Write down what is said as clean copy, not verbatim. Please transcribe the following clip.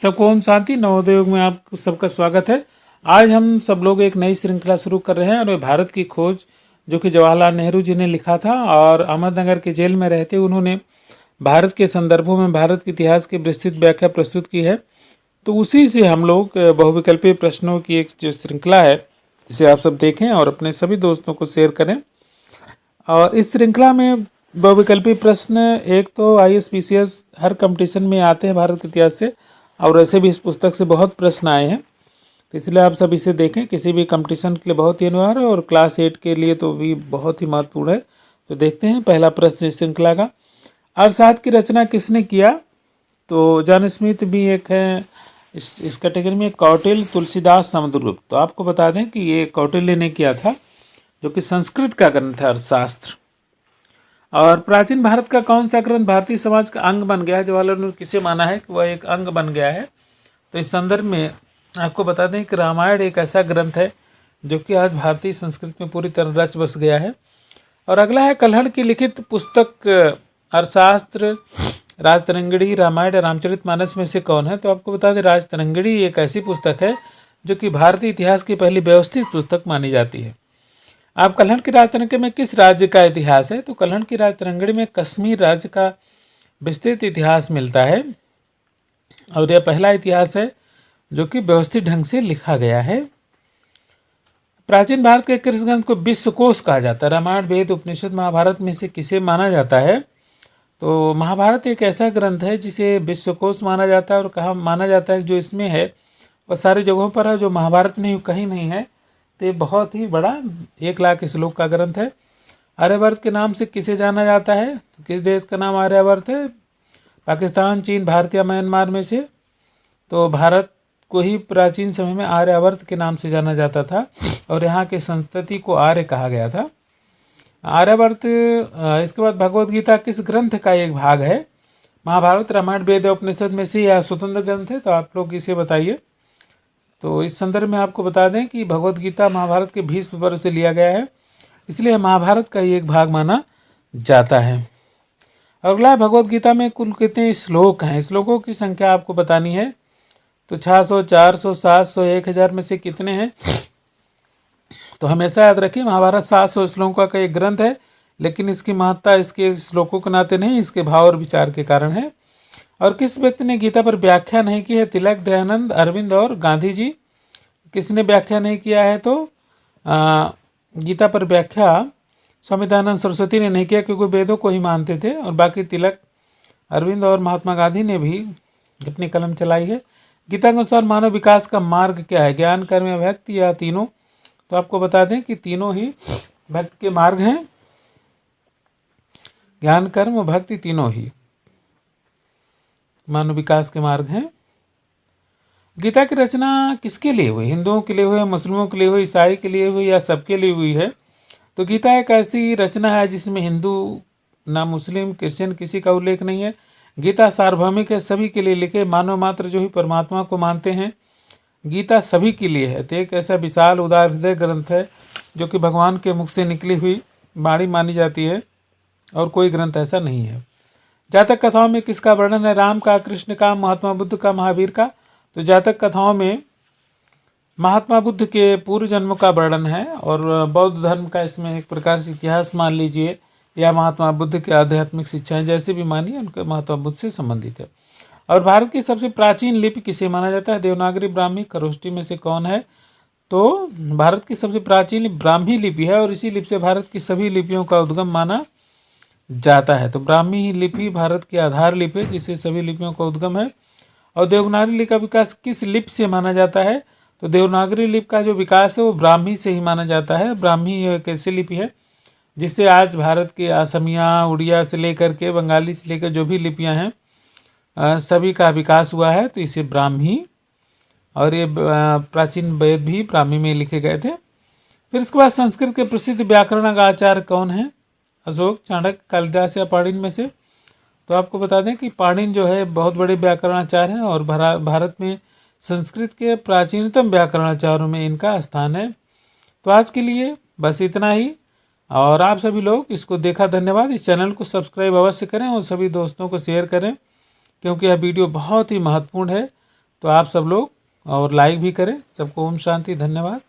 सबको ओम शांति। नवोदय युग में आप सबका स्वागत है। आज हम सब लोग एक नई श्रृंखला शुरू कर रहे हैं और भारत की खोज जो कि जवाहरलाल नेहरू जी ने लिखा था और अहमदनगर के जेल में रहते उन्होंने भारत के संदर्भों में भारत के इतिहास की विस्तृत व्याख्या प्रस्तुत की है। तो उसी से हम लोग बहुविकल्पीय प्रश्नों की एक जो श्रृंखला है इसे आप सब देखें और अपने सभी दोस्तों को शेयर करें। और इस श्रृंखला में बहुविकल्पीय प्रश्न एक तो ISPCS हर कंपटीशन में आते हैं भारत के इतिहास से, और ऐसे भी इस पुस्तक से बहुत प्रश्न आए हैं, तो इसलिए आप सब इसे देखें। किसी भी कंपटीशन के लिए बहुत ही अनिवार्य है और क्लास 8 के लिए तो भी बहुत ही महत्वपूर्ण है। तो देखते हैं पहला प्रश्न इस श्रृंखला का, अर्थशास्त्र की रचना किसने किया? तो जॉन स्मिथ भी एक है इस कैटेगरी में। कौटिल्य, तुलसीदास, समुद्रगुप्त। तो आपको बता दें कि ये कौटिल्य ने किया था, जो कि संस्कृत का ग्रंथ है अर्थशास्त्र। और प्राचीन भारत का कौन सा ग्रंथ भारतीय समाज का अंग बन गया है? जवाहरलाल नेहरू किसे माना है कि वह एक अंग बन गया है? तो इस संदर्भ में आपको बता दें कि रामायण एक ऐसा ग्रंथ है जो कि आज भारतीय संस्कृति में पूरी तरह रच बस गया है। और अगला है कल्हड़ की लिखित पुस्तक अर्थशास्त्र, राजतरंगिणी, रामायण, रामचरितमानस में से कौन है? तो आपको बता दें राजतरंगिणी एक ऐसी पुस्तक है जो कि भारतीय इतिहास की पहली व्यवस्थित पुस्तक मानी जाती है। आप कल्हड़ की राजतरंगिणी में किस राज्य का इतिहास है? तो कल्हड़ की राजतरंगिणी में कश्मीर राज्य का विस्तृत इतिहास मिलता है और यह पहला इतिहास है जो कि व्यवस्थित ढंग से लिखा गया है। प्राचीन भारत के किस ग्रंथ को विश्वकोश कहा जाता है? रामायण, वेद, उपनिषद, महाभारत में से किसे माना जाता है? तो महाभारत एक ऐसा ग्रंथ है जिसे विश्वकोश माना जाता है और कहा माना जाता है जो इसमें है वह सारी जगहों पर है, जो महाभारत में कहीं नहीं है। तो ये बहुत ही बड़ा 1,00,000 श्लोक का ग्रंथ है। आर्यवर्त के नाम से किसे जाना जाता है? तो किस देश का नाम आर्यवर्त है? पाकिस्तान, चीन, भारत या म्यांमार में से? तो भारत को ही प्राचीन समय में आर्यवर्त के नाम से जाना जाता था और यहाँ के संतति को आर्य कहा गया था, आर्यवर्त। इसके बाद भगवद गीता किस ग्रंथ का एक भाग है? महाभारत, रामायण, वेद, उपनिषद में से यह स्वतंत्र ग्रंथ है? तो आप लोग इसे बताइए। तो इस संदर्भ में आपको बता दें कि भगवद गीता महाभारत के भीष्म पर्व से लिया गया है, इसलिए महाभारत का ही एक भाग माना जाता है। अगला, भगवद गीता में कुल कितने श्लोक हैं? श्लोकों की संख्या आपको बतानी है। तो 600, 400, 700, 1000 में से कितने हैं? तो हमेशा याद रखिए महाभारत 700 श्लोकों का एक ग्रंथ है, लेकिन इसकी महत्ता इसके श्लोकों के नाते नहीं, इसके भाव और विचार के कारण है। और किस व्यक्ति ने गीता पर व्याख्या नहीं की है? तिलक, दयानंद, अरविंद और गांधी जी। किसने व्याख्या नहीं किया है? तो गीता पर व्याख्या स्वामी दयानंद सरस्वती ने नहीं किया, क्योंकि वेदों को ही मानते थे। और बाकी तिलक, अरविंद और महात्मा गांधी ने भी अपनी कलम चलाई है। गीता के अनुसार मानव विकास का मार्ग क्या है? ज्ञान, कर्म या भक्ति या तीनों? तो आपको बता दें कि तीनों ही भक्ति के मार्ग हैं। ज्ञान, कर्म और भक्ति तीनों ही मानव विकास के मार्ग हैं। गीता की रचना किसके लिए हुई? हिंदुओं के लिए हुई, मुस्लिमों के लिए हुई, ईसाई के लिए हुई या सबके लिए हुई है? तो गीता एक ऐसी रचना है जिसमें हिंदू, ना मुस्लिम, क्रिश्चियन किसी का उल्लेख नहीं है। गीता सार्वभौमिक है, सभी के लिए लिखे। मानव मात्र जो ही परमात्मा को मानते हैं, गीता सभी के लिए है। तो एक ऐसा विशाल उदार हृदय ग्रंथ है जो कि भगवान के मुख से निकली हुई वाणी मानी जाती है और कोई ग्रंथ ऐसा नहीं है। जातक कथाओं में किसका वर्णन है? राम का, कृष्ण का, महात्मा बुद्ध का, महावीर का? तो जातक कथाओं में महात्मा बुद्ध के पूर्व जन्मों का वर्णन है और बौद्ध धर्म का इसमें एक प्रकार से इतिहास मान लीजिए, या महात्मा बुद्ध के आध्यात्मिक शिक्षाएं जैसे भी मानिए, उनके महात्मा बुद्ध से संबंधित है। और भारत की सबसे प्राचीन लिपि किसे माना जाता है? देवनागरी, ब्राह्मी, खरोष्टी में से कौन है? तो भारत की सबसे प्राचीन लिपि ब्राह्मी लिपि है और इसी लिपि से भारत की सभी लिपियों का उद्गम माना जाता है। तो ब्राह्मी लिपि भारत की आधार लिपि है जिससे सभी लिपियों का उद्गम है। और देवनागरी लिपि का विकास किस लिपि से माना जाता है? तो देवनागरी लिपि का जो विकास है वो ब्राह्मी से ही माना जाता है। ब्राह्मी एक ऐसी लिपि है जिससे आज भारत के असमिया, उड़िया से लेकर के बंगाली से लेकर जो भी लिपियां हैं सभी का विकास हुआ है। तो इसे ब्राह्मी, और ये प्राचीन वेद भी ब्राह्मी में लिखे गए थे। फिर इसके बाद संस्कृत के प्रसिद्ध व्याकरण का आचार्य कौन है? अशोक, चाणक्य, कालिदास या पाणिनि में से? तो आपको बता दें कि पाणिनि जो है बहुत बड़े व्याकरणाचार्य हैं और भारत में संस्कृत के प्राचीनतम व्याकरणाचार्यों में इनका स्थान है। तो आज के लिए बस इतना ही, और आप सभी लोग इसको देखा धन्यवाद। इस चैनल को सब्सक्राइब अवश्य करें और सभी दोस्तों को शेयर करें, क्योंकि यह वीडियो बहुत ही महत्वपूर्ण है तो आप सब लोग और लाइक भी करें। सबको ओम शांति, धन्यवाद।